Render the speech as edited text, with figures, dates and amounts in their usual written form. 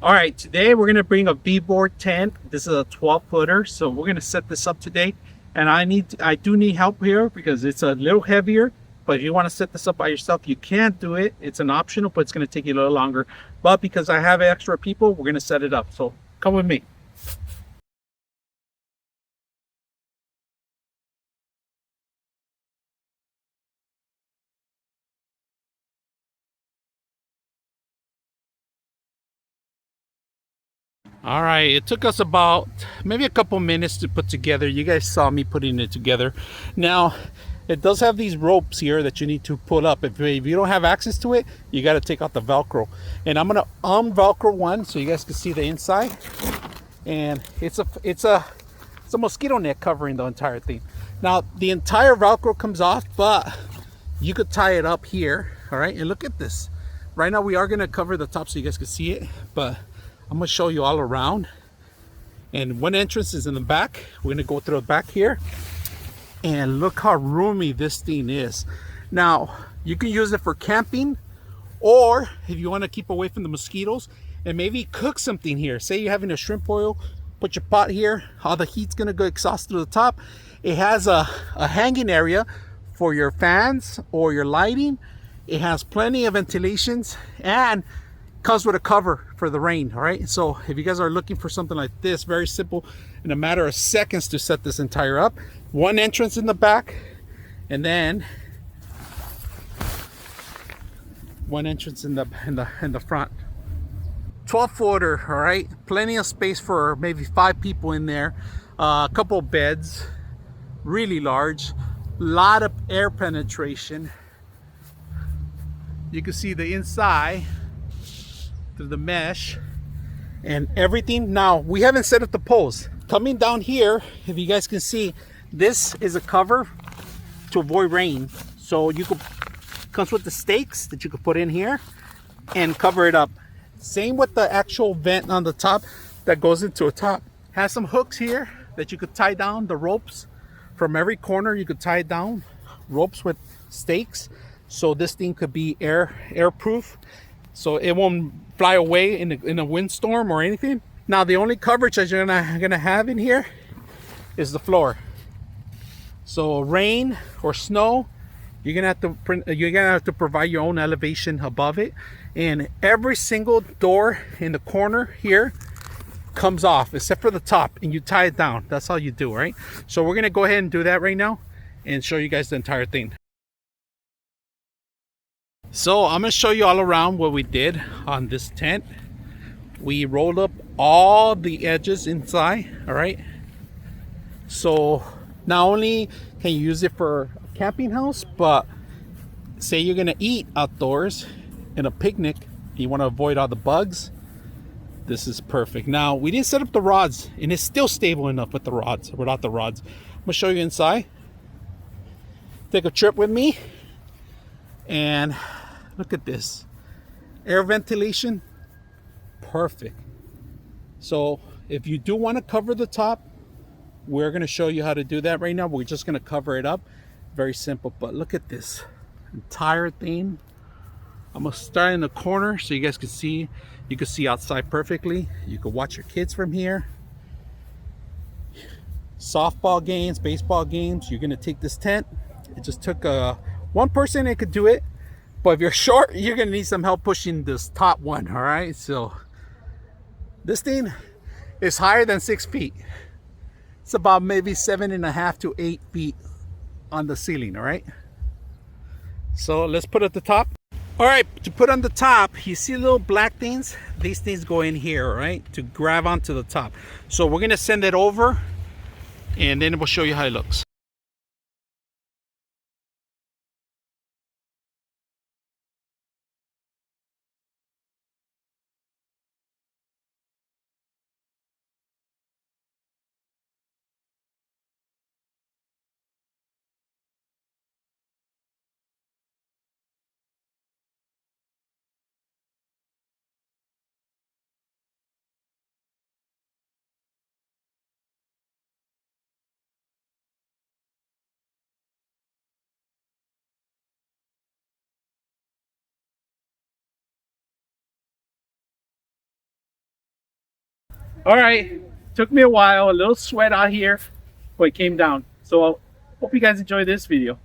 All right, today we're gonna bring a VEVOR tent. This is a 12 footer, so we're gonna set this up today. And I do need help here because it's a little heavier. But if you want to set this up by yourself, you can do it. It's an optional, but it's gonna take you a little longer. But because I have extra people, we're gonna set it up. So come with me. All right, it took us about maybe a couple minutes to put together. You guys saw me putting it together. Now, it does have these ropes here that you need to pull up. If you don't have access to it, you got to take out the Velcro. And I'm gonna Velcro one so you guys can see the inside. And it's a mosquito net covering the entire thing. Now, the entire Velcro comes off, but you could tie it up here. All right, and look at this. Right now, we are gonna cover the top so you guys can see it, but I'm gonna show you all around. And one entrance is in the back. We're gonna go through the back here. And look how roomy this thing is. Now, you can use it for camping, or if you wanna keep away from the mosquitoes and maybe cook something here. Say you're having a shrimp boil, put your pot here, all the heat's gonna go exhaust through the top. It has a hanging area for your fans or your lighting. It has plenty of ventilations and comes with a cover for the rain. All right, so if you guys are looking for something like this, very simple, in a matter of seconds to set this entire up. One entrance in the back, and then one entrance in the front. 12 footer. All right, plenty of space for maybe 5 people in there. A couple of beds, really large, lot of air penetration. You can see the inside through the mesh and everything. Now, we haven't set up the poles. Coming down here, if you guys can see, this is a cover to avoid rain. So you could, comes with the stakes that you could put in here and cover it up. Same with the actual vent on the top that goes into a top. Has some hooks here that you could tie down the ropes from every corner. You could tie down ropes with stakes, so this thing could be airproof, so it won't fly away in a windstorm or anything. Now, the only coverage that you're gonna have in here is the floor. So rain or snow, you're gonna have to provide your own elevation above it. And every single door in the corner here comes off except for the top, and you tie it down. That's all you do, right? So we're gonna go ahead and do that right now and show you guys the entire thing. So I'm gonna show you all around what we did on this tent. We rolled up all the edges inside. All right, so not only can you use it for a camping house, but say you're gonna eat outdoors in a picnic, you want to avoid all the bugs, this is perfect. Now, we didn't set up the rods, and it's still stable enough with the rods, without the rods. I'm gonna show you inside. Take a trip with me, and look at this. Air ventilation, perfect. So if you do want to cover the top, we're going to show you how to do that right now. We're just going to cover it up. Very simple, but look at this entire thing. I'm going to start in the corner so you guys can see. You can see outside perfectly. You can watch your kids from here. Softball games, baseball games. You're going to take this tent. It just took one person that could do it. But if you're short, you're gonna need some help pushing this top one. All right, so this thing is higher than 6 feet. It's about maybe 7.5 to 8 feet on the ceiling. All right, so let's put at the top. All right, to put on the top, you see little black things? These things go in here, all right, to grab onto the top. So we're gonna send it over, and then we'll show you how it looks. All right, took me a while, a little sweat out here, but it came down. So I hope you guys enjoyed this video.